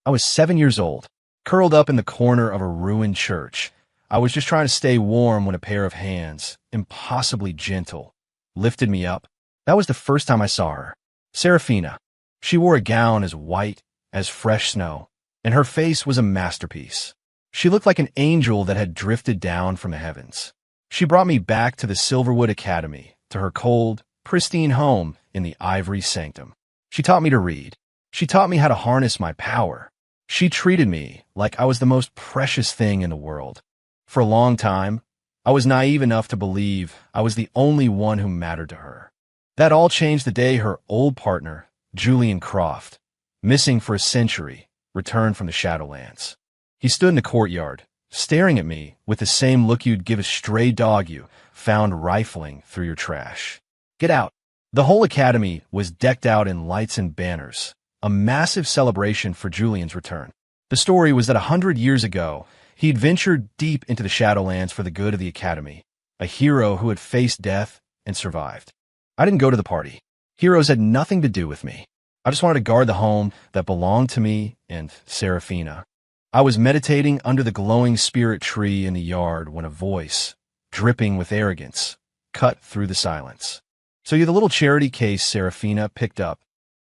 I was 7 years old, curled up in the corner of a ruined church. I was just trying to stay warm when a pair of hands, impossibly gentle, lifted me up. That was the first time I saw her. Serafina. She wore a gown as white as fresh snow, and her face was a masterpiece. She looked like an angel that had drifted down from the heavens. She brought me back to the Silverwood Academy, to her cold, pristine home in the ivory sanctum. She taught me to read. She taught me how to harness my power. She treated me like I was the most precious thing in the world. For a long time, I was naive enough to believe I was the only one who mattered to her. That all changed the day her old partner, Julian Croft, missing for a century, returned from the Shadowlands. He stood in the courtyard, staring at me with the same look you'd give a stray dog you found rifling through your trash. Get out. The whole academy was decked out in lights and banners, a massive celebration for Julian's return. The story was that 100 years ago, he'd ventured deep into the Shadowlands for the good of the academy, a hero who had faced death and survived. I didn't go to the party. Heroes had nothing to do with me. I just wanted to guard the home that belonged to me and Serafina. I was meditating under the glowing spirit tree in the yard when a voice, dripping with arrogance, cut through the silence. "So you're the little charity case Serafina picked up."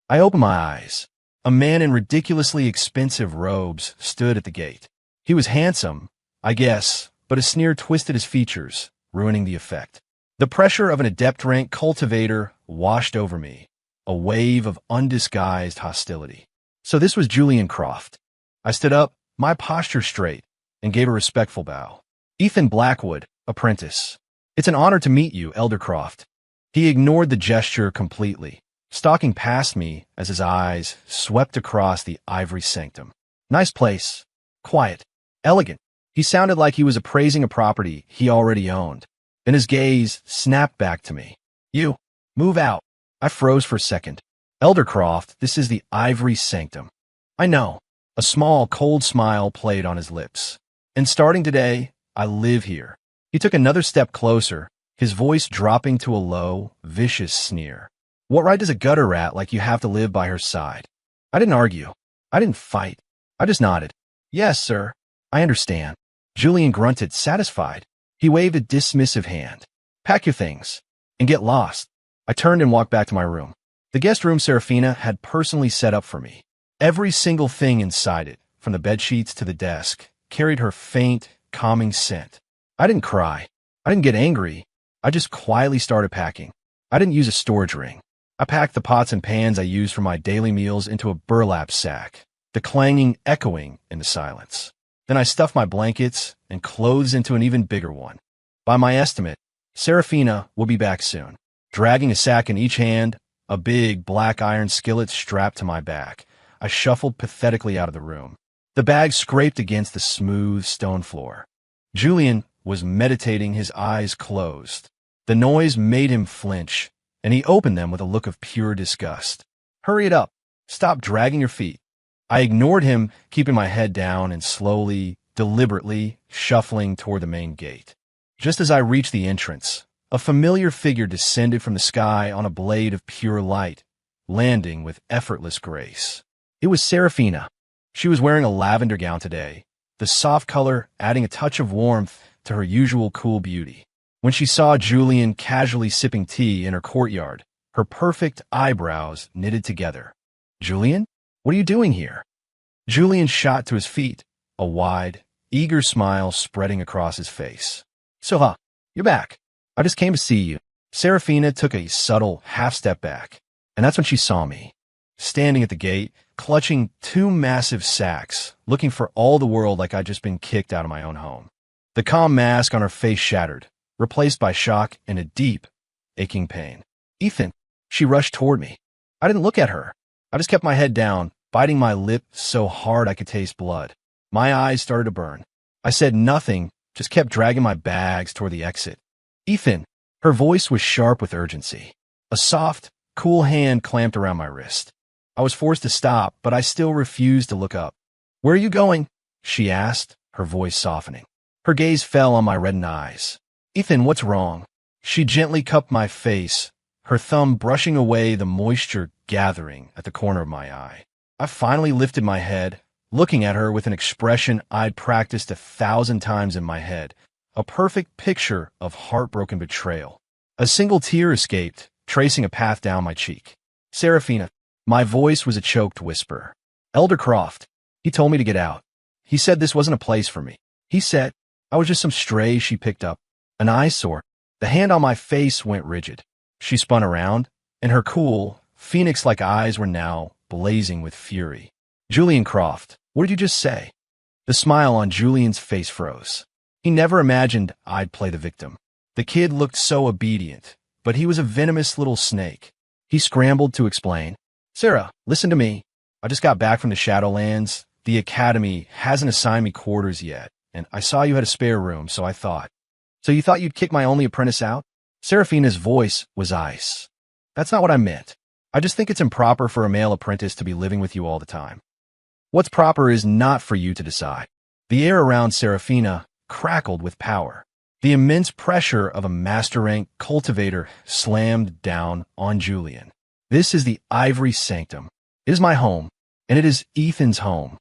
I opened my eyes. A man in ridiculously expensive robes stood at the gate. He was handsome, I guess, but a sneer twisted his features, ruining the effect. The pressure of an adept rank cultivator washed over me, a wave of undisguised hostility. So this was Julian Croft. I stood up, my posture straight, and gave a respectful bow. "Ethan Blackwood, apprentice. It's an honor to meet you, Elder Croft." He ignored the gesture completely, stalking past me as his eyes swept across the ivory sanctum. "Nice place. Quiet. Elegant." He sounded like he was appraising a property he already owned. Then his gaze snapped back to me. "You, move out." I froze for a second. "Elder Croft, this is the ivory sanctum." "I know." A small, cold smile played on his lips. "And starting today, I live here." He took another step closer, his voice dropping to a low, vicious sneer. "What right does a gutter rat like you have to live by her side?" I didn't argue. I didn't fight. I just nodded. "Yes, sir. I understand." Julian grunted, satisfied. He waved a dismissive hand. "Pack your things and get lost." I turned and walked back to my room. The guest room Serafina had personally set up for me. Every single thing inside it, from the bedsheets to the desk, carried her faint, calming scent. I didn't cry. I didn't get angry. I just quietly started packing. I didn't use a storage ring. I packed the pots and pans I used for my daily meals into a burlap sack, the clanging echoing in the silence. Then I stuffed my blankets and clothes into an even bigger one. By my estimate, Serafina will be back soon. Dragging a sack in each hand, a big black iron skillet strapped to my back, I shuffled pathetically out of the room. The bag scraped against the smooth stone floor. Julian was meditating, his eyes closed. The noise made him flinch, and he opened them with a look of pure disgust. "Hurry it up. Stop dragging your feet." I ignored him, keeping my head down and slowly, deliberately shuffling toward the main gate. Just as I reached the entrance, a familiar figure descended from the sky on a blade of pure light, landing with effortless grace. It was Serafina. She was wearing a lavender gown today, the soft color adding a touch of warmth to her usual cool beauty. When she saw Julian casually sipping tea in her courtyard, her perfect eyebrows knitted together. "Julian? What are you doing here?" Julian shot to his feet, a wide, eager smile spreading across his face. "So, you're back. I just came to see you." Serafina took a subtle half-step back, and that's when she saw me, standing at the gate, clutching two massive sacks, looking for all the world like I'd just been kicked out of my own home. The calm mask on her face shattered, replaced by shock and a deep, aching pain. "Ethan." She rushed toward me. I didn't look at her. I just kept my head down, biting my lip so hard I could taste blood. My eyes started to burn. I said nothing, just kept dragging my bags toward the exit. "Ethan." Her voice was sharp with urgency. A soft, cool hand clamped around my wrist. I was forced to stop, but I still refused to look up. "Where are you going?" she asked, her voice softening. Her gaze fell on my reddened eyes. "Ethan, what's wrong?" She gently cupped my face, her thumb brushing away the moisture gathering at the corner of my eye. I finally lifted my head, looking at her with an expression I'd practiced 1,000 times in my head, a perfect picture of heartbroken betrayal. A single tear escaped, tracing a path down my cheek. Seraphina. My voice was a choked whisper. Elder Croft. He told me to get out. He said this wasn't a place for me. He said I was just some stray she picked up, an eyesore. The hand on my face went rigid. She spun around, and her cool, phoenix-like eyes were now blazing with fury. Julian Croft, what did you just say? The smile on Julian's face froze. He never imagined I'd play the victim. The kid looked so obedient, but he was a venomous little snake. He scrambled to explain. Sarah, listen to me. I just got back from the Shadowlands. The Academy hasn't assigned me quarters yet, and I saw you had a spare room, so I thought. So you thought you'd kick my only apprentice out? Seraphina's voice was ice. That's not what I meant. I just think it's improper for a male apprentice to be living with you all the time. What's proper is not for you to decide. The air around Seraphina crackled with power. The immense pressure of a master-rank cultivator slammed down on Julian. This is the Ivory Sanctum. It is my home, and it is Ethan's home.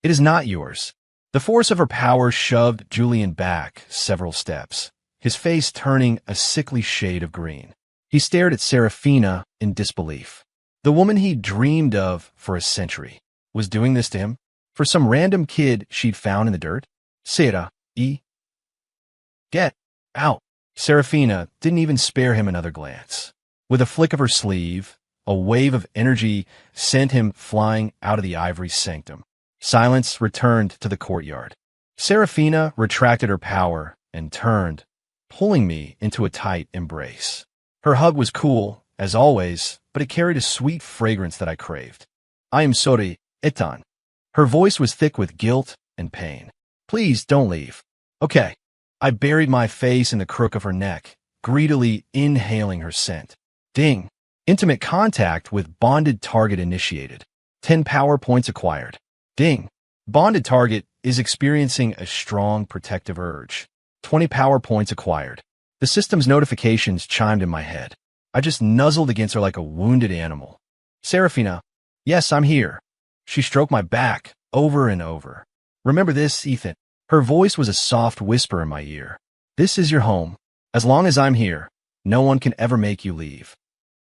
It is not yours. The force of her power shoved Julian back several steps, his face turning a sickly shade of green. He stared at Seraphina in disbelief. The woman he'd dreamed of for a century was doing this to him? For some random kid she'd found in the dirt? Sarah, get out. Seraphina didn't even spare him another glance. With a flick of her sleeve, a wave of energy sent him flying out of the Ivory Sanctum. Silence returned to the courtyard. Seraphina retracted her power and turned, pulling me into a tight embrace. Her hug was cool, as always, but it carried a sweet fragrance that I craved. I am sorry, Ethan. Her voice was thick with guilt and pain. Please don't leave. Okay. I buried my face in the crook of her neck, greedily inhaling her scent. Ding. Intimate contact with bonded target initiated. 10 power points acquired. Ding. Bonded target is experiencing a strong protective urge. 20 power points acquired. The system's notifications chimed in my head. I just nuzzled against her like a wounded animal. Seraphina. Yes, I'm here. She stroked my back over and over. Remember this, Ethan. Her voice was a soft whisper in my ear. This is your home. As long as I'm here, no one can ever make you leave.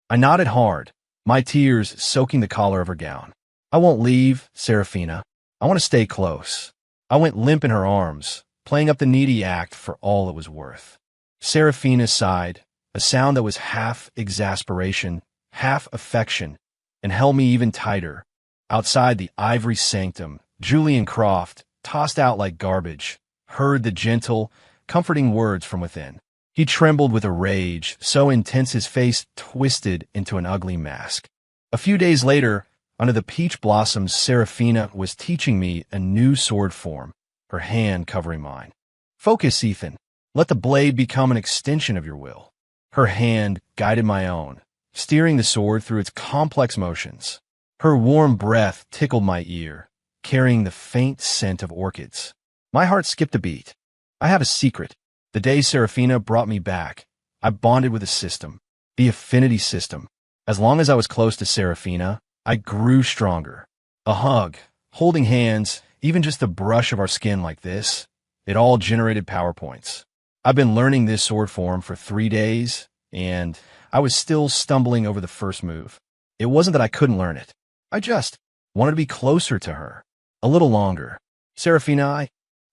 I nodded hard, my tears soaking the collar of her gown. I won't leave, Seraphina. I want to stay close. I went limp in her arms, playing up the needy act for all it was worth. Seraphina sighed, a sound that was half exasperation, half affection, and held me even tighter. Outside the Ivory Sanctum, Julian Croft, tossed out like garbage, heard the gentle, comforting words from within. He trembled with a rage so intense his face twisted into an ugly mask. A few days later, under the peach blossoms, Seraphina was teaching me a new sword form, her hand covering mine. Focus, Ethan. Let the blade become an extension of your will. Her hand guided my own, steering the sword through its complex motions. Her warm breath tickled my ear, carrying the faint scent of orchids. My heart skipped a beat. I have a secret. The day Seraphina brought me back, I bonded with a system, the affinity system. As long as I was close to Seraphina, I grew stronger. A hug, holding hands, even just the brush of our skin like this, it all generated power points. I've been learning this sword form for 3 days, and I was still stumbling over the first move. It wasn't that I couldn't learn it. I just wanted to be closer to her. A little longer. Seraphina,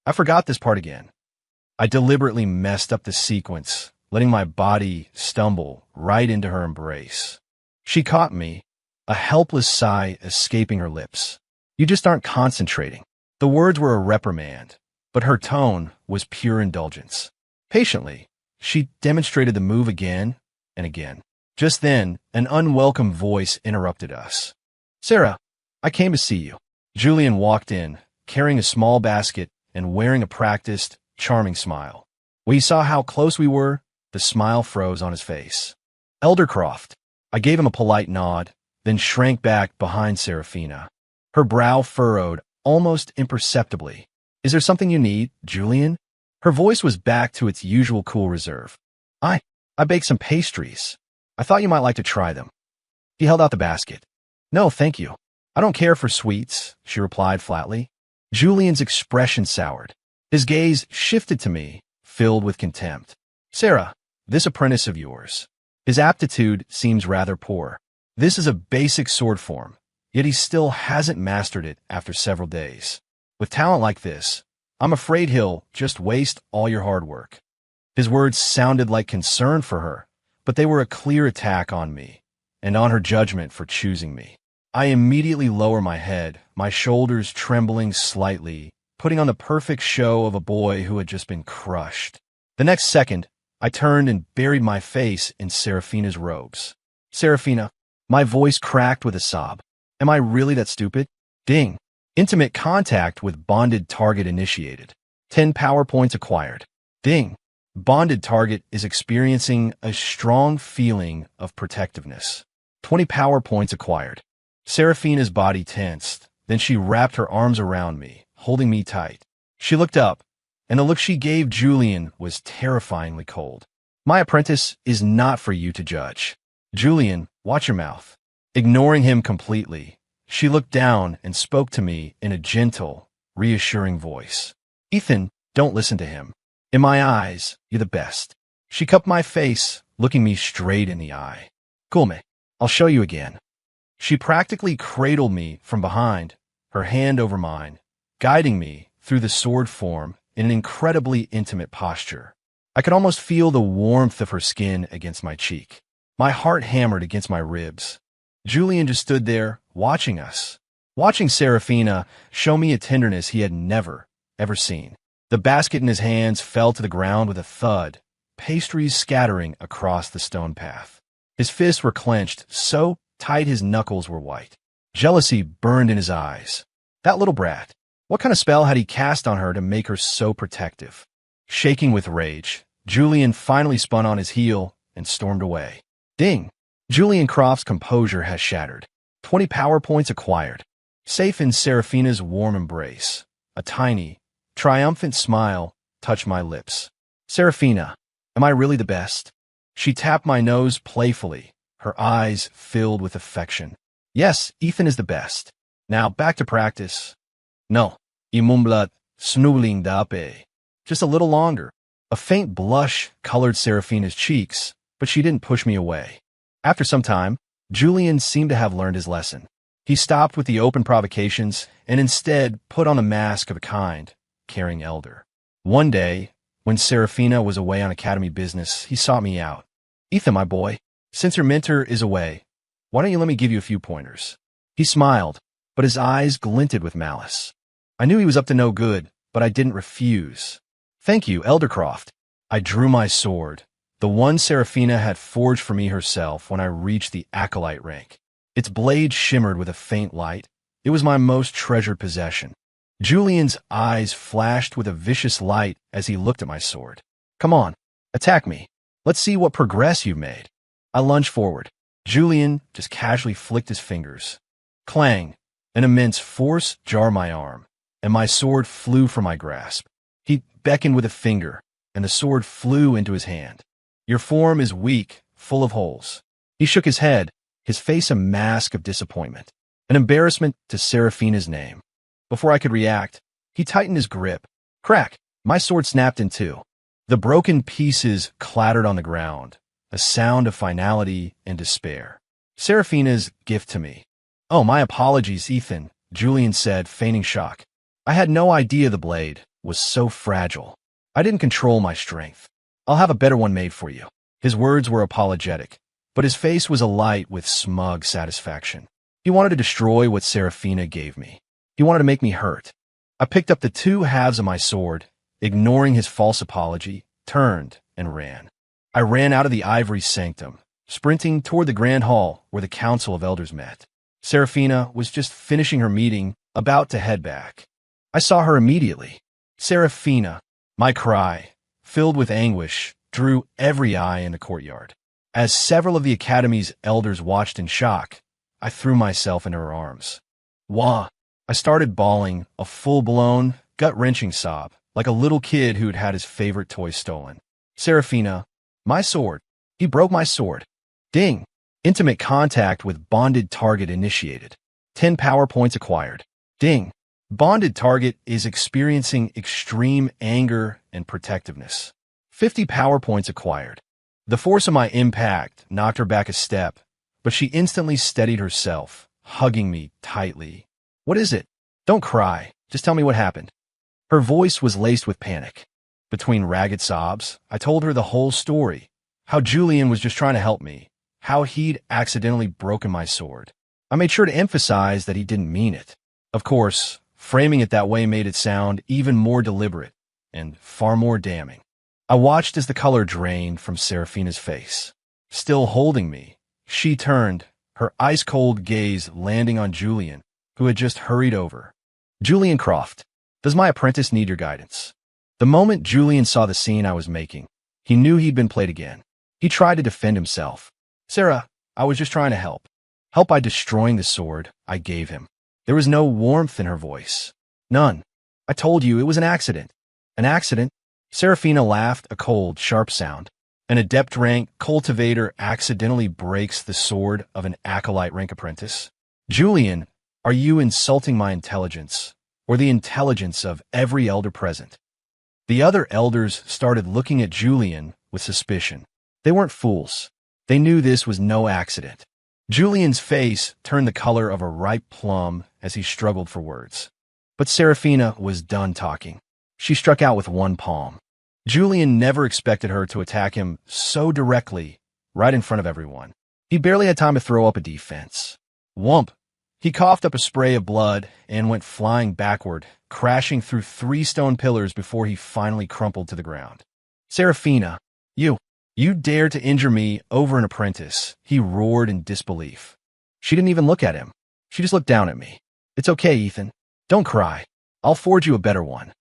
I forgot this part again. I deliberately messed up the sequence, letting my body stumble right into her embrace. She caught me, a helpless sigh escaping her lips. You just aren't concentrating. The words were a reprimand, but her tone was pure indulgence. Patiently, she demonstrated the move again and again. Just then, an unwelcome voice interrupted us. Sarah, I came to see you. Julian walked in, carrying a small basket and wearing a practiced, charming smile. When he saw how close we were, the smile froze on his face. Elder Croft. I gave him a polite nod, then shrank back behind Seraphina. Her brow furrowed almost imperceptibly. Is there something you need, Julian? Her voice was back to its usual cool reserve. I baked some pastries. I thought you might like to try them. He held out the basket. No, thank you. I don't care for sweets, she replied flatly. Julian's expression soured. His gaze shifted to me, filled with contempt. Sarah, this apprentice of yours. His aptitude seems rather poor. This is a basic sword form, yet he still hasn't mastered it after several days. With talent like this, I'm afraid he'll just waste all your hard work. His words sounded like concern for her, but they were a clear attack on me, and on her judgment for choosing me. I immediately lower my head, my shoulders trembling slightly, putting on the perfect show of a boy who had just been crushed. The next second, I turned and buried my face in Serafina's robes. Serafina, my voice cracked with a sob. Am I really that stupid? Ding. Intimate contact with bonded target initiated. 10 power points acquired. Ding. Bonded target is experiencing a strong feeling of protectiveness. 20 power points acquired. Serafina's body tensed. Then she wrapped her arms around me, holding me tight. She looked up, and the look she gave Julian was terrifyingly cold. My apprentice is not for you to judge. Julian, watch your mouth. Ignoring him completely, she looked down and spoke to me in a gentle, reassuring voice. Ethan, don't listen to him. In my eyes, you're the best. She cupped my face, looking me straight in the eye. Kulme, I'll show you again. She practically cradled me from behind, her hand over mine, guiding me through the sword form in an incredibly intimate posture. I could almost feel the warmth of her skin against my cheek. My heart hammered against my ribs. Julian just stood there, watching us, watching Serafina show me a tenderness he had never, ever seen. The basket in his hands fell to the ground with a thud, pastries scattering across the stone path. His fists were clenched so tight his knuckles were white. Jealousy burned in his eyes. That little brat. What kind of spell had he cast on her to make her so protective? Shaking with rage, Julian finally spun on his heel and stormed away. Ding! Julian Croft's composure has shattered. 20 power points acquired. Safe in Serafina's warm embrace, a tiny, triumphant smile touched my lips. Serafina, am I really the best? She tapped my nose playfully, her eyes filled with affection. Yes, Ethan is the best. Now back to practice. No, imumblat snuling dape. Just a little longer. A faint blush colored Serafina's cheeks, but she didn't push me away. After some time, Julian seemed to have learned his lesson. He stopped with the open provocations and instead put on a mask of a kind, caring elder. One day, when Serafina was away on academy business, he sought me out. Ethan, my boy, since your mentor is away, why don't you let me give you a few pointers? He smiled, but his eyes glinted with malice. I knew he was up to no good, but I didn't refuse. Thank you, Elder Croft. I drew my sword, the one Serafina had forged for me herself when I reached the acolyte rank. Its blade shimmered with a faint light. It was my most treasured possession. Julian's eyes flashed with a vicious light as he looked at my sword. Come on, attack me. Let's see what progress you've made. I lunged forward. Julian just casually flicked his fingers. Clang! An immense force jarred my arm, and my sword flew from my grasp. He beckoned with a finger, and the sword flew into his hand. Your form is weak, full of holes. He shook his head, his face a mask of disappointment, an embarrassment to Serafina's name. Before I could react, he tightened his grip. Crack! My sword snapped in two. The broken pieces clattered on the ground, a sound of finality and despair. Serafina's gift to me. Oh, my apologies, Ethan, Julian said, feigning shock. I had no idea the blade was so fragile. I didn't control my strength. I'll have a better one made for you. His words were apologetic, but his face was alight with smug satisfaction. He wanted to destroy what Serafina gave me. He wanted to make me hurt. I picked up the two halves of my sword, ignoring his false apology, turned and ran. I ran out of the ivory sanctum, sprinting toward the grand hall where the council of elders met. Serafina was just finishing her meeting, about to head back. I saw her immediately. Serafina, my cry, filled with anguish, drew every eye in the courtyard. As several of the academy's elders watched in shock, I threw myself into her arms. Wah! I started bawling, a full-blown, gut-wrenching sob, like a little kid who'd had his favorite toy stolen. Serafina, my sword. He broke my sword. Ding! Intimate contact with bonded target initiated. 10 power points acquired. Ding! Bonded target is experiencing extreme anger and protectiveness. 50 power points acquired. The force of my impact knocked her back a step, but she instantly steadied herself, hugging me tightly. What is it? Don't cry. Just tell me what happened. Her voice was laced with panic. Between ragged sobs, I told her the whole story. How Julian was just trying to help me. How he'd accidentally broken my sword. I made sure to emphasize that he didn't mean it. Of course, framing it that way made it sound even more deliberate and far more damning. I watched as the color drained from Serafina's face. Still holding me, she turned, her ice-cold gaze landing on Julian, who had just hurried over. Julian Croft, does my apprentice need your guidance? The moment Julian saw the scene I was making, he knew he'd been played again. He tried to defend himself. Sarah, I was just trying to help. Help by destroying the sword I gave him. There was no warmth in her voice. None. I told you it was an accident. An accident? Serafina laughed a cold, sharp sound. An adept rank cultivator accidentally breaks the sword of an acolyte rank apprentice. Julian, are you insulting my intelligence, or the intelligence of every elder present? The other elders started looking at Julian with suspicion. They weren't fools. They knew this was no accident. Julian's face turned the color of a ripe plum as he struggled for words. But Serafina was done talking. She struck out with one palm. Julian never expected her to attack him so directly, right in front of everyone. He barely had time to throw up a defense. Whump! He coughed up a spray of blood and went flying backward, crashing through 3 stone pillars before he finally crumpled to the ground. Serafina, you dare to injure me over an apprentice, he roared in disbelief. She didn't even look at him. She just looked down at me. It's okay, Ethan. Don't cry. I'll forge you a better one.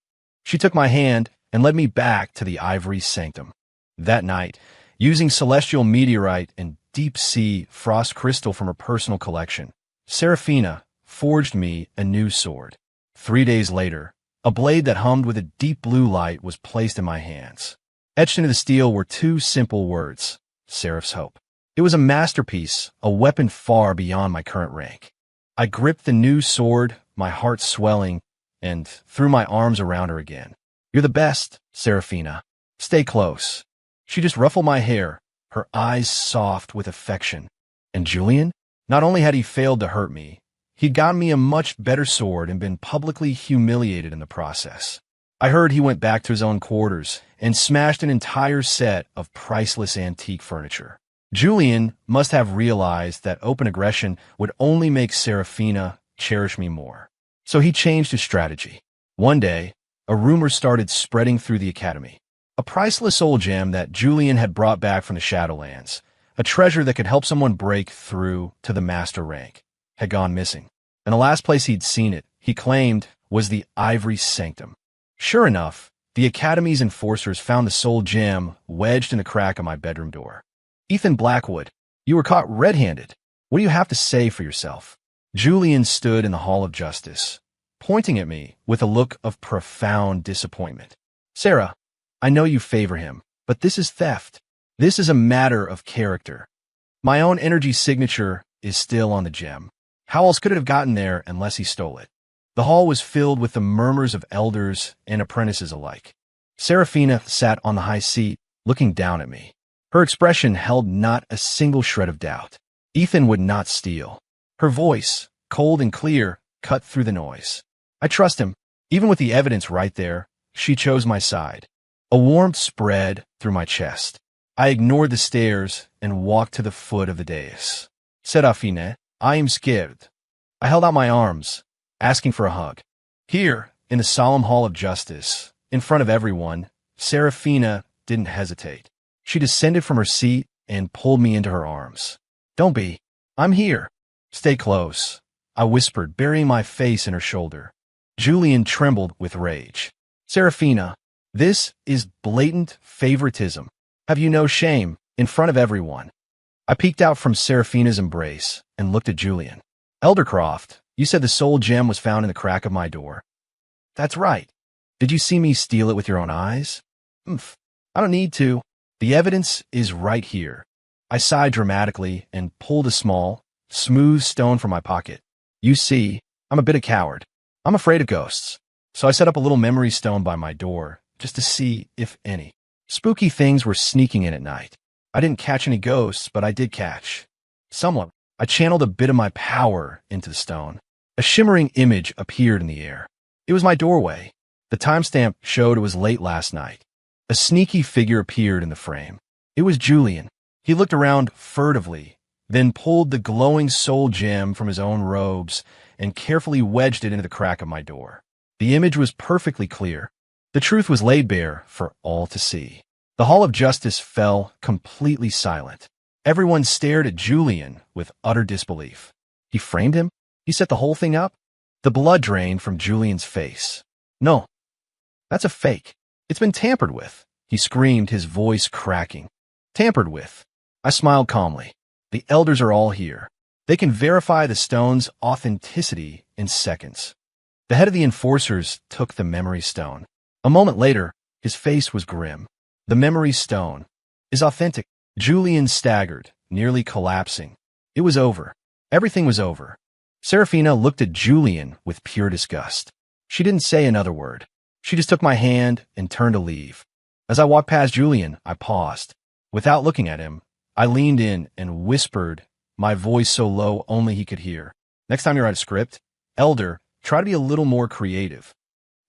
She took my hand and led me back to the ivory sanctum. That night, using celestial meteorite and deep-sea frost crystal from her personal collection, Serafina forged me a new sword. 3 days later, a blade that hummed with a deep blue light was placed in my hands. Etched into the steel were 2 simple words, Seraph's Hope. It was a masterpiece, a weapon far beyond my current rank. I gripped the new sword, my heart swelling, and threw my arms around her again. You're the best, Serafina. Stay close. She just ruffled my hair, her eyes soft with affection. And Julian? Not only had he failed to hurt me, he'd gotten me a much better sword and been publicly humiliated in the process. I heard he went back to his own quarters and smashed an entire set of priceless antique furniture. Julian must have realized that open aggression would only make Serafina cherish me more. So he changed his strategy. One day, a rumor started spreading through the academy. A priceless soul gem that Julian had brought back from the Shadowlands, a treasure that could help someone break through to the master rank, had gone missing. And the last place he'd seen it, he claimed, was the Ivory Sanctum. Sure enough, the Academy's enforcers found the soul gem wedged in a crack of my bedroom door. Ethan Blackwood, you were caught red-handed. What do you have to say for yourself? Julian stood in the Hall of Justice, pointing at me with a look of profound disappointment. Sarah, I know you favor him, but this is theft. This is a matter of character. My own energy signature is still on the gem. How else could it have gotten there unless he stole it? The hall was filled with the murmurs of elders and apprentices alike. Serafina sat on the high seat, looking down at me. Her expression held not a single shred of doubt. Ethan would not steal. Her voice, cold and clear, cut through the noise. I trust him. Even with the evidence right there, she chose my side. A warmth spread through my chest. I ignored the stares and walked to the foot of the dais. Serafina, I am scared. I held out my arms, asking for a hug. Here, in the solemn Hall of Justice, in front of everyone, Serafina didn't hesitate. She descended from her seat and pulled me into her arms. Don't be. I'm here. Stay close, I whispered, burying my face in her shoulder. Julian trembled with rage. Serafina, this is blatant favoritism. Have you no shame, in front of everyone? I peeked out from Serafina's embrace and looked at Julian. Eldercroft, you said the soul gem was found in the crack of my door. That's right. Did you see me steal it with your own eyes? I don't need to. The evidence is right here. I sighed dramatically and pulled a small, smooth stone from my pocket. You see, I'm a bit of a coward. I'm afraid of ghosts, so I set up a little memory stone by my door just to see if any spooky things were sneaking in at night. I didn't catch any ghosts, but I did catch someone. I channeled a bit of my power into the stone. A shimmering image appeared in the air. It was my doorway. The timestamp showed it was late last night. A sneaky figure appeared in the frame. It was Julian. He looked around furtively, then pulled the glowing soul gem from his own robes and carefully wedged it into the crack of my door. The image was perfectly clear. The truth was laid bare for all to see. The Hall of Justice fell completely silent. Everyone stared at Julian with utter disbelief. He framed him? He set the whole thing up? The blood drained from Julian's face. No, that's a fake. It's been tampered with, he screamed, his voice cracking. Tampered with. I smiled calmly. The elders are all here. They can verify the stone's authenticity in seconds. The head of the enforcers took the memory stone. A moment later, his face was grim. The memory stone is authentic. Julian staggered, nearly collapsing. It was over. Everything was over. Serafina looked at Julian with pure disgust. She didn't say another word. She just took my hand and turned to leave. As I walked past Julian, I paused. Without looking at him, I leaned in and whispered, my voice so low only he could hear. Next time you write a script, Elder, try to be a little more creative.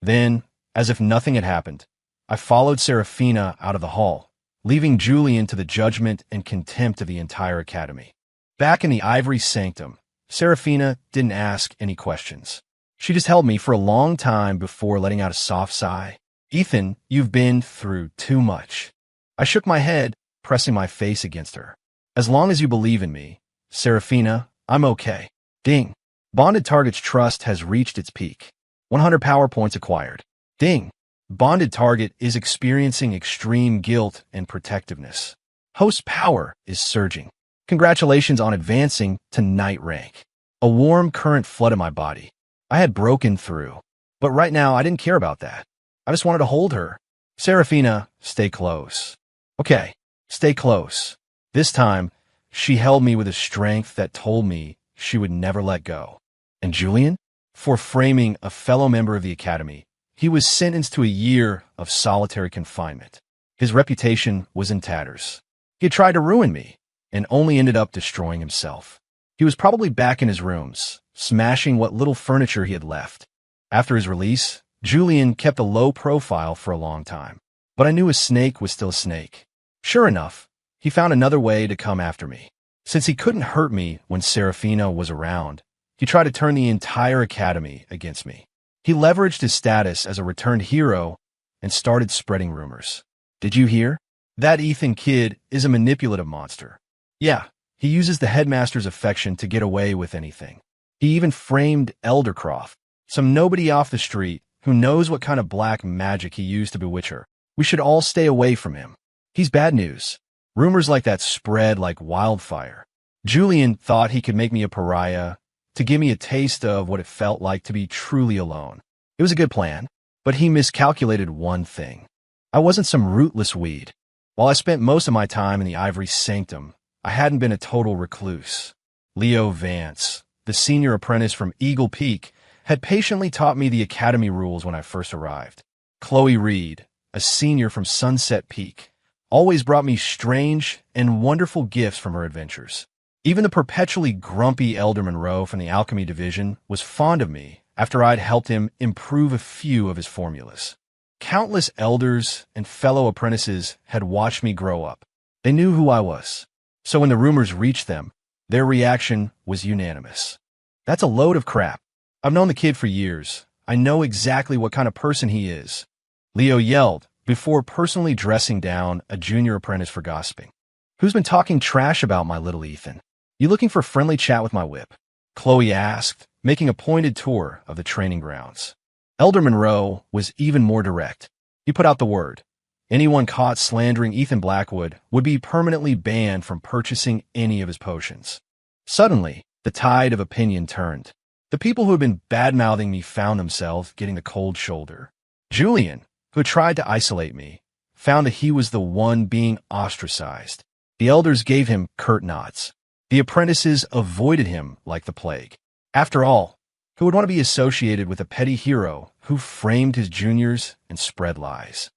Then, as if nothing had happened, I followed Serafina out of the hall, leaving Julian to the judgment and contempt of the entire academy. Back in the ivory sanctum, Serafina didn't ask any questions. She just held me for a long time before letting out a soft sigh. Ethan, you've been through too much. I shook my head, pressing my face against her. As long as you believe in me, Serafina, I'm okay. Ding. Bonded Target's trust has reached its peak. 100 power points acquired. Ding. Bonded Target is experiencing extreme guilt and protectiveness. Host power is surging. Congratulations on advancing to Knight rank. A warm current flooded my body. I had broken through. But right now, I didn't care about that. I just wanted to hold her. Serafina, stay close. Okay, stay close. This time, she held me with a strength that told me she would never let go. And Julian? For framing a fellow member of the academy, he was sentenced to a year of solitary confinement. His reputation was in tatters. He had tried to ruin me, and only ended up destroying himself. He was probably back in his rooms, smashing what little furniture he had left. After his release, Julian kept a low profile for a long time, but I knew a snake was still a snake. Sure enough, he found another way to come after me. Since he couldn't hurt me when Serafina was around, he tried to turn the entire academy against me. He leveraged his status as a returned hero and started spreading rumors. Did you hear? That Ethan kid is a manipulative monster. Yeah, he uses the headmaster's affection to get away with anything. He even framed Eldercroft, some nobody off the street who knows what kind of black magic he used to bewitch her. We should all stay away from him. He's bad news. Rumors like that spread like wildfire. Julian thought he could make me a pariah to give me a taste of what it felt like to be truly alone. It was a good plan, but he miscalculated one thing. I wasn't some rootless weed. While I spent most of my time in the ivory sanctum, I hadn't been a total recluse. Leo Vance, the senior apprentice from Eagle Peak, had patiently taught me the academy rules when I first arrived. Chloe Reed, a senior from Sunset Peak, always brought me strange and wonderful gifts from her adventures. Even the perpetually grumpy Elder Monroe from the alchemy division was fond of me after I'd helped him improve a few of his formulas. Countless elders and fellow apprentices had watched me grow up. They knew who I was. So when the rumors reached them, their reaction was unanimous. That's a load of crap. I've known the kid for years. I know exactly what kind of person he is. Leo yelled before personally dressing down a junior apprentice for gossiping. Who's been talking trash about my little Ethan? You looking for friendly chat with my whip? Chloe asked, making a pointed tour of the training grounds. Elder Monroe was even more direct. He put out the word. Anyone caught slandering Ethan Blackwood would be permanently banned from purchasing any of his potions. Suddenly, the tide of opinion turned. The people who had been bad-mouthing me found themselves getting the cold shoulder. Julian, who had tried to isolate me, found that he was the one being ostracized. The elders gave him curt nods. The apprentices avoided him like the plague. After all, Who would want to be associated with a petty hero who framed his juniors and spread lies?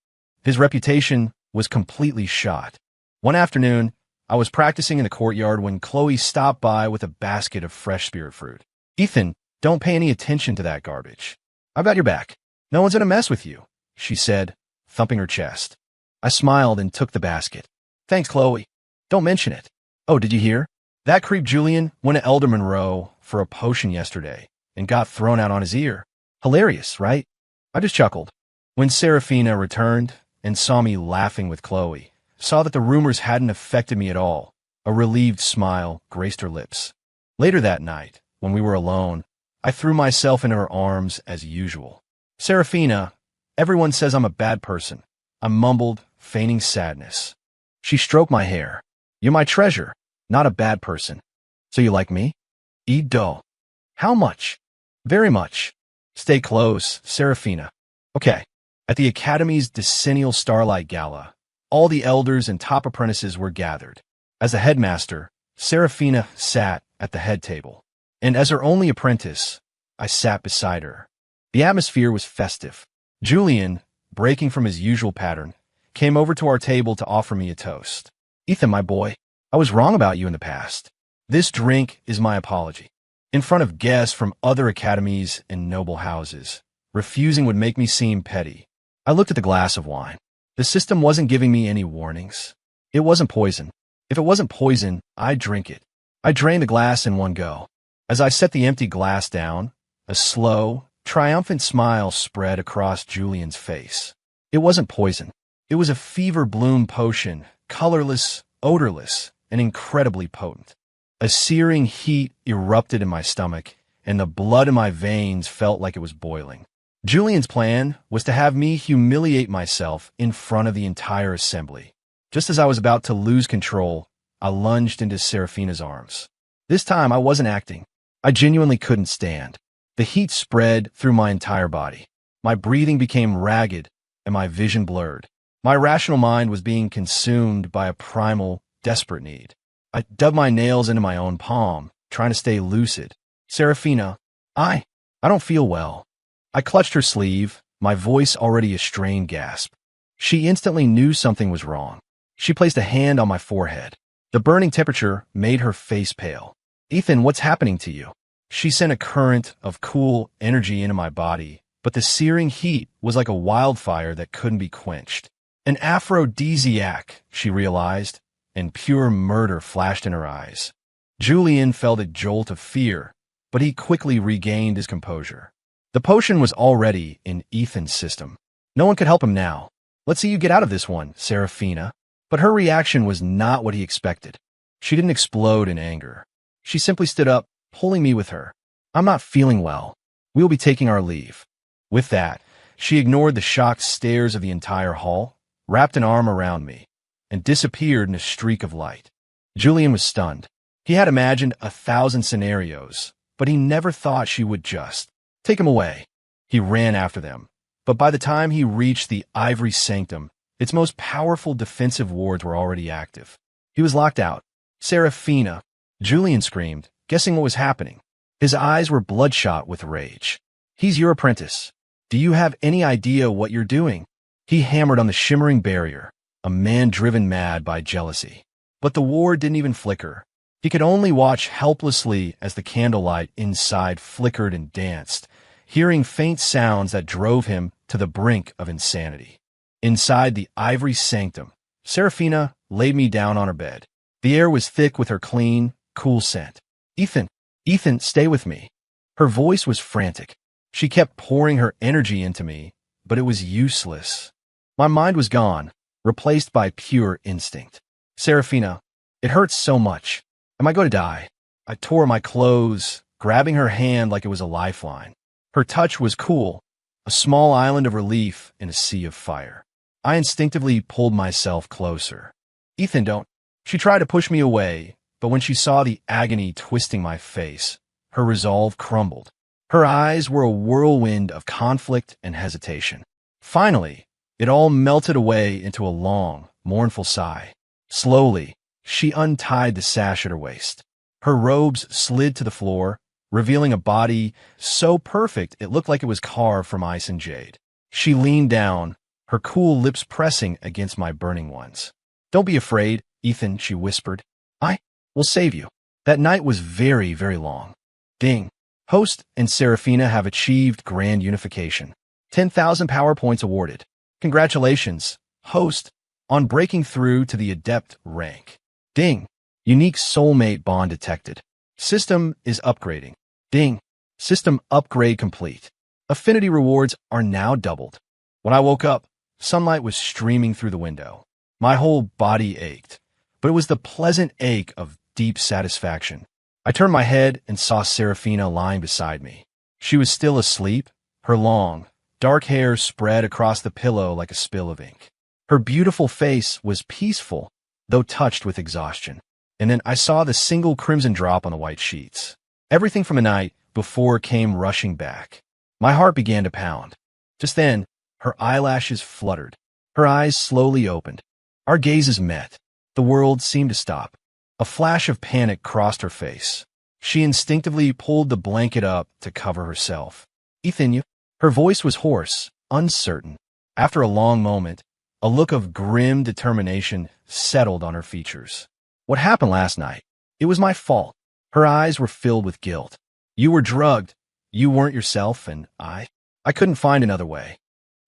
His reputation was completely shot. One afternoon, I was practicing in the courtyard when Chloe stopped by with a basket of fresh spirit fruit. "Ethan, don't pay any attention to that garbage. I've got your back. No one's gonna mess with you," she said, thumping her chest. I smiled and took the basket. "Thanks, Chloe. Don't mention it. Oh, did you hear? That creep Julian went to Elder Monroe for a potion yesterday and got thrown out on his ear. Hilarious, right?" I just chuckled. When Serafina returned and saw me laughing with Chloe, saw that the rumors hadn't affected me at all, a relieved smile graced her lips. Later that night, when we were alone, I threw myself into her arms as usual. "Serafina, everyone says I'm a bad person," I mumbled, feigning sadness. She stroked my hair. "You're my treasure, not a bad person. So you like me?" "Edo." "How much?" "Very much." "Stay close, Serafina." "Okay." At the Academy's decennial Starlight Gala, all the elders and top apprentices were gathered. As the headmaster, Serafina sat at the head table, and as her only apprentice, I sat beside her. The atmosphere was festive. Julian, breaking from his usual pattern, came over to our table to offer me a toast. "Ethan, my boy, I was wrong about you in the past. This drink is my apology. In front of guests from other academies and noble houses, refusing would make me seem petty." I looked at the glass of wine. The system wasn't giving me any warnings. It wasn't poison. If it wasn't poison, I'd drink it. I drained the glass in one go. As I set the empty glass down, a slow, triumphant smile spread across Julian's face. It wasn't poison. It was a fever bloom potion, colorless, odorless, and incredibly potent. A searing heat erupted in my stomach, and the blood in my veins felt like it was boiling. Julian's plan was to have me humiliate myself in front of the entire assembly. Just as I was about to lose control, I lunged into Serafina's arms. This time I wasn't acting. I genuinely couldn't stand. The heat spread through my entire body. My breathing became ragged and my vision blurred. My rational mind was being consumed by a primal, desperate need. I dug my nails into my own palm, trying to stay lucid. "Serafina, I don't feel well." I clutched her sleeve, my voice already a strained gasp. She instantly knew something was wrong. She placed a hand on my forehead. The burning temperature made her face pale. "Ethan, what's happening to you?" She sent a current of cool energy into my body, but the searing heat was like a wildfire that couldn't be quenched. An aphrodisiac, she realized, and pure murder flashed in her eyes. Julian felt a jolt of fear, but he quickly regained his composure. The potion was already in Ethan's system. No one could help him now. "Let's see you get out of this one, Serafina." But her reaction was not what he expected. She didn't explode in anger. She simply stood up, pulling me with her. "I'm not feeling well. We'll be taking our leave." With that, she ignored the shocked stares of the entire hall, wrapped an arm around me, and disappeared in a streak of light. Julian was stunned. He had imagined 1,000 scenarios, but he never thought she would just take him away. He ran after them, but by the time he reached the Ivory Sanctum, its most powerful defensive wards were already active. He was locked out. "Serafina!" Julian screamed, guessing what was happening. His eyes were bloodshot with rage. "He's your apprentice. Do you have any idea what you're doing?" He hammered on the shimmering barrier, a man driven mad by jealousy. But the ward didn't even flicker. He could only watch helplessly as the candlelight inside flickered and danced, hearing faint sounds that drove him to the brink of insanity. Inside the Ivory Sanctum, Serafina laid me down on her bed. The air was thick with her clean, cool scent. Ethan, stay with me." Her voice was frantic. She kept pouring her energy into me, but it was useless. My mind was gone, replaced by pure instinct. "Serafina, it hurts so much. Am I going to die?" I tore my clothes, grabbing her hand like it was a lifeline. Her touch was cool, a small island of relief in a sea of fire. I instinctively pulled myself closer. "Ethan, don't." She tried to push me away, but when she saw the agony twisting my face, her resolve crumbled. Her eyes were a whirlwind of conflict and hesitation. Finally, it all melted away into a long, mournful sigh. Slowly, she untied the sash at her waist. Her robes slid to the floor, revealing a body so perfect it looked like it was carved from ice and jade. She leaned down, her cool lips pressing against my burning ones. "Don't be afraid, Ethan," she whispered. "I will save you." That night was very, very long. Ding. Host and Serafina have achieved grand unification. 10,000 power points awarded. Congratulations, Host, on breaking through to the Adept rank. Ding. Unique soulmate bond detected. System is upgrading. Ding. System upgrade complete. Affinity rewards are now doubled. When I woke up, sunlight was streaming through the window. My whole body ached, but it was the pleasant ache of deep satisfaction. I turned my head and saw Serafina lying beside me. She was still asleep, her long, dark hair spread across the pillow like a spill of ink. Her beautiful face was peaceful, though touched with exhaustion. And then I saw the single crimson drop on the white sheets. Everything from the night before came rushing back. My heart began to pound. Just then, her eyelashes fluttered. Her eyes slowly opened. Our gazes met. The world seemed to stop. A flash of panic crossed her face. She instinctively pulled the blanket up to cover herself. "Ethan, Her voice was hoarse, uncertain. After a long moment, a look of grim determination settled on her features. "What happened last night? It was my fault." Her eyes were filled with guilt. "You were drugged. You weren't yourself, and I couldn't find another way."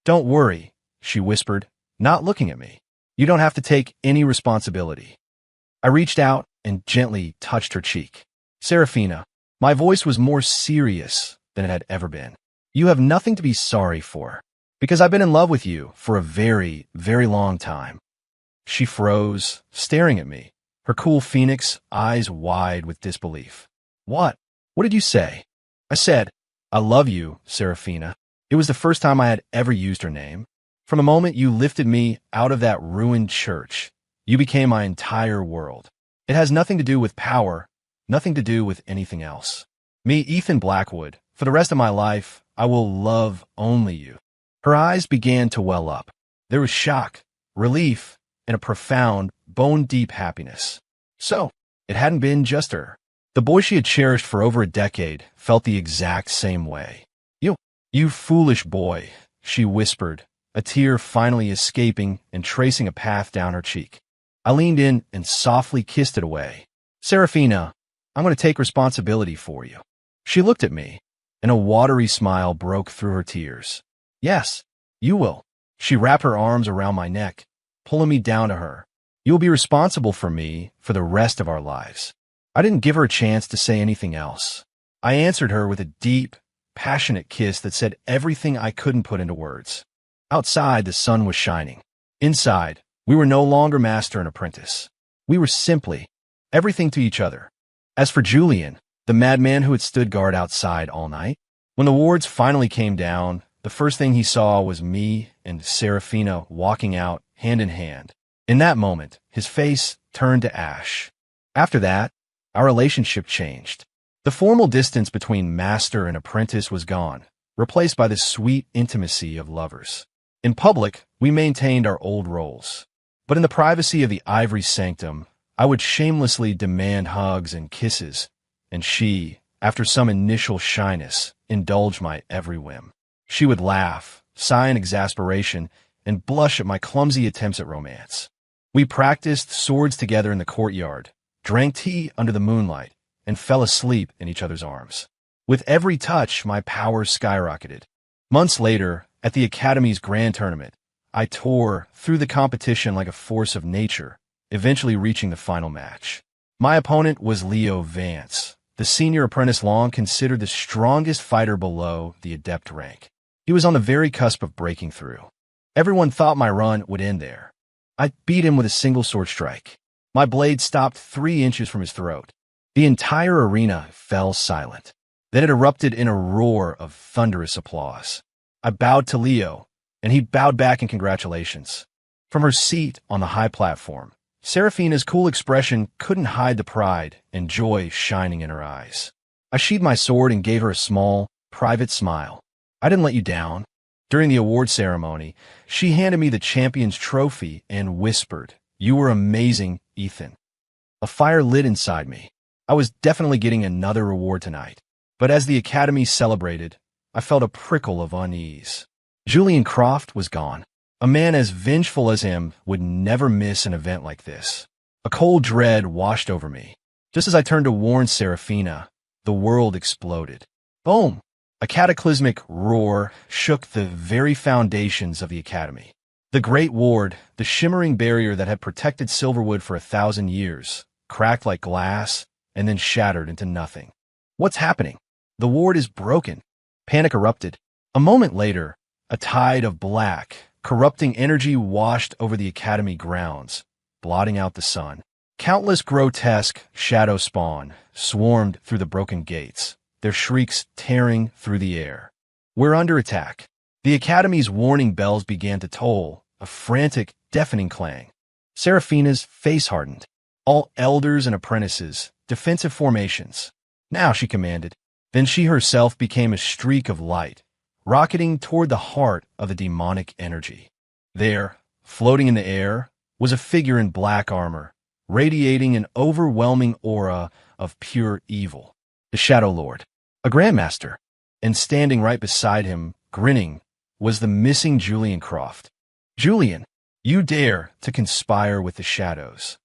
"Don't worry," she whispered, not looking at me. "You don't have to take any responsibility." I reached out and gently touched her cheek. "Serafina," my voice was more serious than it had ever been. "You have nothing to be sorry for, because I've been in love with you for a very, very long time." She froze, staring at me, her cool phoenix eyes wide with disbelief. What did you say?" I said, "I love you, Serafina." It was the first time I had ever used her name. From the moment you lifted me out of that ruined church, you became my entire world. It has nothing to do with power, nothing to do with anything else. Me, Ethan Blackwood, for the rest of my life, I will love only you. Her eyes began to well up. There was shock, relief, and a profound, bone-deep happiness. So, it hadn't been just her. The boy she had cherished for over a decade felt the exact same way. You foolish boy," she whispered, a tear finally escaping and tracing a path down her cheek. I leaned in and softly kissed it away. "Serafina, I'm going to take responsibility for you." She looked at me, and a watery smile broke through her tears. "Yes, you will." She wrapped her arms around my neck, pulling me down to her. "You will be responsible for me for the rest of our lives." I didn't give her a chance to say anything else. I answered her with a deep, passionate kiss that said everything I couldn't put into words. Outside, the sun was shining. Inside, we were no longer master and apprentice. We were simply everything to each other. As for Julian, the madman who had stood guard outside all night, when the wards finally came down, the first thing he saw was me and Serafina walking out hand in hand. In that moment, his face turned to ash. After that, our relationship changed. The formal distance between master and apprentice was gone, replaced by the sweet intimacy of lovers. In public, we maintained our old roles. But in the privacy of the ivory sanctum, I would shamelessly demand hugs and kisses, and she, after some initial shyness, indulged my every whim. She would laugh, sigh in exasperation, and blush at my clumsy attempts at romance. We practiced swords together in the courtyard, drank tea under the moonlight, and fell asleep in each other's arms. With every touch, my power skyrocketed. Months later, at the Academy's grand tournament, I tore through the competition like a force of nature, eventually reaching the final match. My opponent was Leo Vance, the senior apprentice long considered the strongest fighter below the adept rank. He was on the very cusp of breaking through. Everyone thought my run would end there. I beat him with a single sword strike. My blade stopped 3 inches from his throat. The entire arena fell silent. Then it erupted in a roar of thunderous applause. I bowed to Leo, and he bowed back in congratulations. From her seat on the high platform, Serafina's cool expression couldn't hide the pride and joy shining in her eyes. I sheathed my sword and gave her a small, private smile. "I didn't let you down." During the award ceremony, she handed me the champion's trophy and whispered, "You were amazing, Ethan." A fire lit inside me. I was definitely getting another reward tonight. But as the Academy celebrated, I felt a prickle of unease. Julian Croft was gone. A man as vengeful as him would never miss an event like this. A cold dread washed over me. Just as I turned to warn Seraphina, the world exploded. Boom! A cataclysmic roar shook the very foundations of the Academy. The Great Ward, the shimmering barrier that had protected Silverwood for 1,000 years, cracked like glass and then shattered into nothing. What's happening? The ward is broken. Panic erupted. A moment later, a tide of black, corrupting energy washed over the Academy grounds, blotting out the sun. Countless grotesque shadow spawn swarmed through the broken gates, their shrieks tearing through the air. We're under attack. The Academy's warning bells began to toll, a frantic, deafening clang. Seraphina's face hardened. All elders and apprentices, defensive formations. Now, she commanded. Then she herself became a streak of light, rocketing toward the heart of the demonic energy. There, floating in the air, was a figure in black armor, radiating an overwhelming aura of pure evil. The Shadow Lord, a Grandmaster, and standing right beside him, grinning, was the missing Julian Croft. Julian, you dare to conspire with the shadows.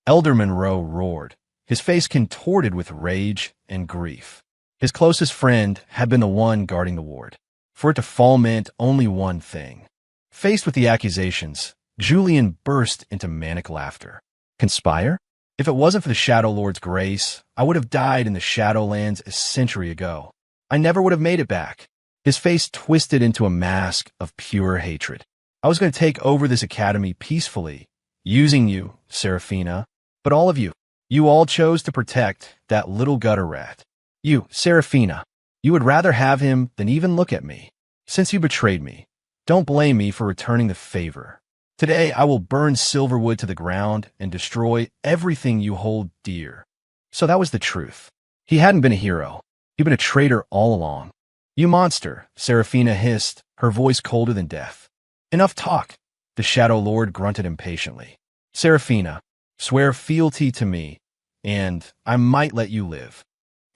Elder Monroe roared, his face contorted with rage and grief. His closest friend had been the one guarding the ward. For it to fall meant only one thing. Faced with the accusations, Julian burst into manic laughter. Conspire? If it wasn't for the Shadow Lord's grace, I would have died in the Shadowlands a century ago. I never would have made it back. His face twisted into a mask of pure hatred. I was going to take over this academy peacefully, using you, Seraphina, but all of you. You all chose to protect that little gutter rat. You, Seraphina, you would rather have him than even look at me. Since you betrayed me, don't blame me for returning the favor. Today I will burn Silverwood to the ground and destroy everything you hold dear. So that was the truth. He hadn't been a hero. He'd been a traitor all along. You monster, Seraphina hissed, her voice colder than death. Enough talk, the Shadow Lord grunted impatiently. Seraphina, swear fealty to me, and I might let you live.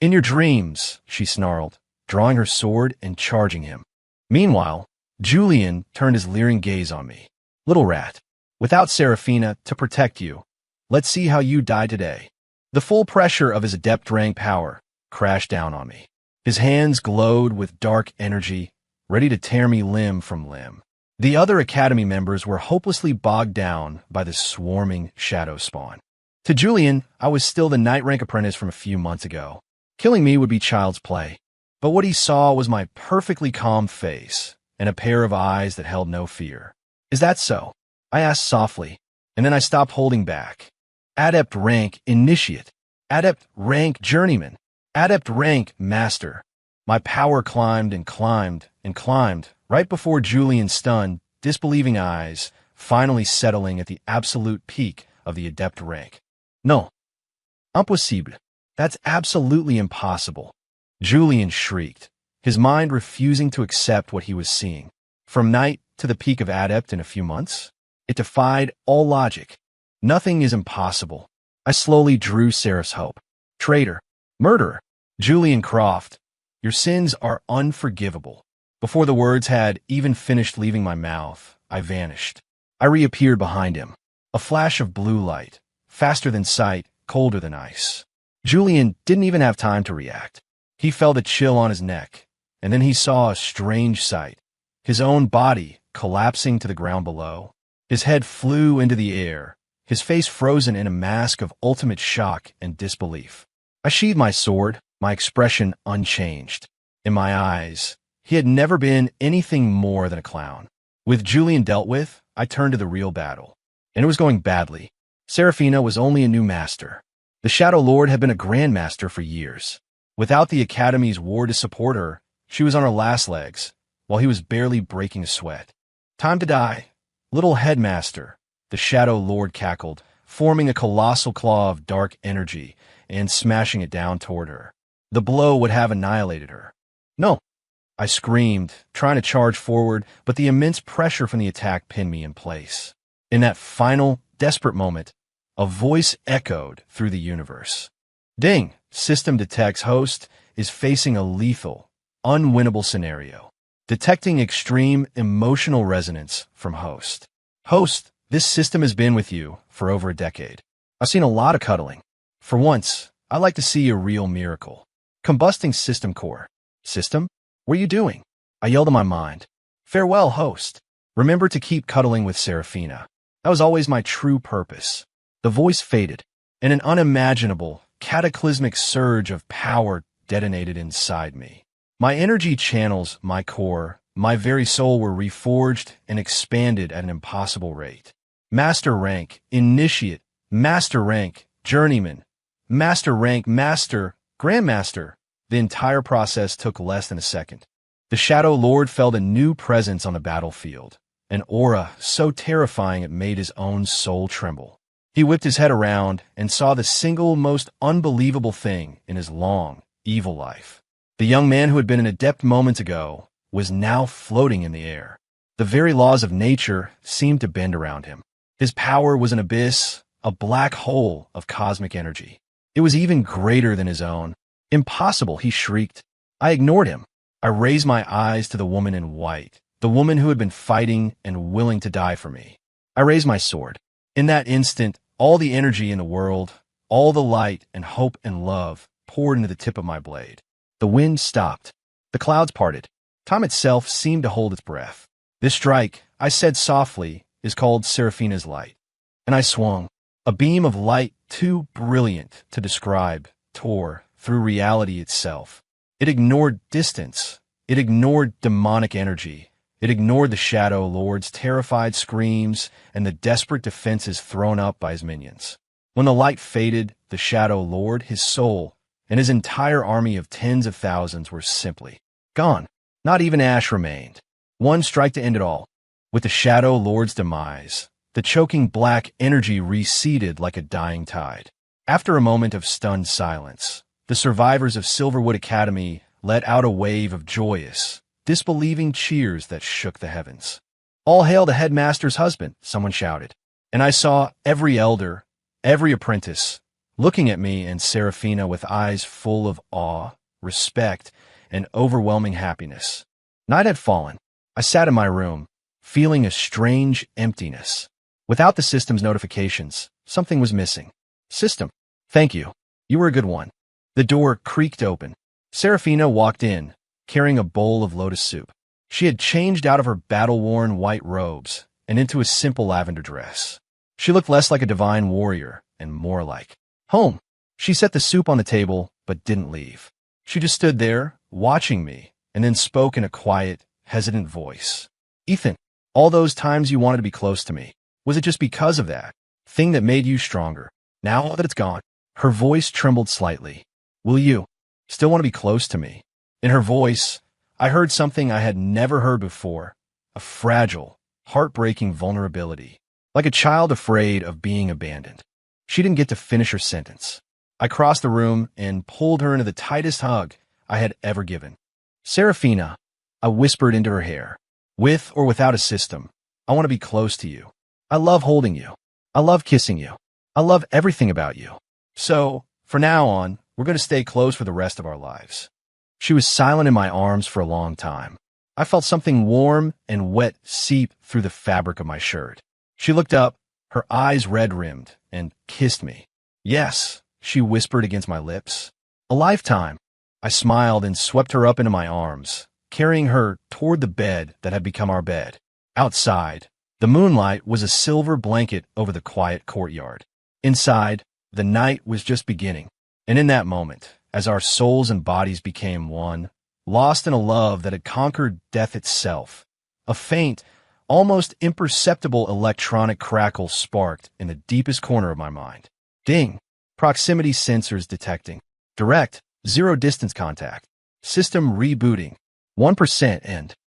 In your dreams, she snarled, drawing her sword and charging him. Meanwhile, Julian turned his leering gaze on me. Little rat, without Seraphina to protect you, let's see how you die today. The full pressure of his adept rank power crashed down on me. His hands glowed with dark energy, ready to tear me limb from limb. The other Academy members were hopelessly bogged down by the swarming shadow spawn. To Julian, I was still the knight rank apprentice from a few months ago. Killing me would be child's play. But what he saw was my perfectly calm face and a pair of eyes that held no fear. Is that so? I asked softly, and then I stopped holding back. Adept rank initiate. Adept rank journeyman. Adept rank master. My power climbed and climbed and climbed, right before Julian's stunned, disbelieving eyes finally settling at the absolute peak of the adept rank. No. Impossible. That's absolutely impossible. Julian shrieked, his mind refusing to accept what he was seeing. From knight to the peak of adept in a few months? It defied all logic. Nothing is impossible. I slowly drew Seraph's hope. Traitor. Murderer. Julian Croft. Your sins are unforgivable. Before the words had even finished leaving my mouth, I vanished. I reappeared behind him. A flash of blue light, faster than sight, colder than ice. Julian didn't even have time to react. He felt a chill on his neck, and then he saw a strange sight. His own body collapsing to the ground below. His head flew into the air, his face frozen in a mask of ultimate shock and disbelief. I sheathed my sword, my expression unchanged. In my eyes, he had never been anything more than a clown. With Julian dealt with, I turned to the real battle. And it was going badly. Seraphina was only a new master. The Shadow Lord had been a grandmaster for years. Without the Academy's ward to support her, she was on her last legs, while he was barely breaking a sweat. Time to die. Little headmaster, the Shadow Lord cackled, forming a colossal claw of dark energy and smashing it down toward her. The blow would have annihilated her. No, I screamed, trying to charge forward, but the immense pressure from the attack pinned me in place. In that final, desperate moment, a voice echoed through the universe. Ding! System detects host is facing a lethal, unwinnable scenario. Detecting extreme emotional resonance from host. Host, this system has been with you for over a decade. I've seen a lot of cuddling. For once, I'd like to see a real miracle. Combusting system core. System? What are you doing? I yelled in my mind. Farewell, host. Remember to keep cuddling with Seraphina. That was always my true purpose. The voice faded, and an unimaginable, cataclysmic surge of power detonated inside me. My energy channels, my core, my very soul were reforged and expanded at an impossible rate. Master rank, initiate, master rank, journeyman, master rank, master, grandmaster. The entire process took less than a second. The Shadow Lord felt a new presence on the battlefield, an aura so terrifying it made his own soul tremble. He whipped his head around and saw the single most unbelievable thing in his long, evil life. The young man who had been an adept moments ago was now floating in the air. The very laws of nature seemed to bend around him. His power was an abyss, a black hole of cosmic energy. It was even greater than his own. Impossible, he shrieked. I ignored him. I raised my eyes to the woman in white, the woman who had been fighting and willing to die for me. I raised my sword. In that instant, all the energy in the world, all the light and hope and love poured into the tip of my blade. The wind stopped. The clouds parted. Time itself seemed to hold its breath. This strike, I said softly, is called Seraphina's light. And I swung. A beam of light too brilliant to describe tore through reality itself. It ignored distance. It ignored demonic energy. It ignored the Shadow Lord's terrified screams and the desperate defenses thrown up by his minions. When the light faded, the Shadow Lord, his soul, and his entire army of tens of thousands were simply gone. Not even ash remained. One strike to end it all. With the Shadow Lord's demise, the choking black energy receded like a dying tide. After a moment of stunned silence, the survivors of Silverwood Academy let out a wave of joyous, disbelieving cheers that shook the heavens. All hail the headmaster's husband, someone shouted. And I saw every elder, every apprentice, looking at me and Seraphina with eyes full of awe, respect, and overwhelming happiness. Night had fallen. I sat in my room, feeling a strange emptiness. Without the system's notifications, something was missing. System, thank you. You were a good one. The door creaked open. Seraphina walked in, carrying a bowl of lotus soup. She had changed out of her battle-worn white robes and into a simple lavender dress. She looked less like a divine warrior and more like home. She set the soup on the table, but didn't leave. She just stood there, watching me, and then spoke in a quiet, hesitant voice. Ethan, all those times you wanted to be close to me, was it just because of that thing that made you stronger? Now that it's gone, her voice trembled slightly. Will you still want to be close to me? In her voice, I heard something I had never heard before, a fragile, heartbreaking vulnerability, like a child afraid of being abandoned. She didn't get to finish her sentence. I crossed the room and pulled her into the tightest hug I had ever given. Seraphina, I whispered into her hair. With or without a system, I want to be close to you. I love holding you. I love kissing you. I love everything about you. So, from now on, we're going to stay close for the rest of our lives. She was silent in my arms for a long time. I felt something warm and wet seep through the fabric of my shirt. She looked up, her eyes red-rimmed, and kissed me. Yes, she whispered against my lips. A lifetime. I smiled and swept her up into my arms, carrying her toward the bed that had become our bed. Outside, the moonlight was a silver blanket over the quiet courtyard. Inside, the night was just beginning. And in that moment, as our souls and bodies became one, lost in a love that had conquered death itself, a faint, almost imperceptible electronic crackle sparked in the deepest corner of my mind. Ding! Proximity sensors detecting. Direct, zero distance contact. System rebooting. 1% end.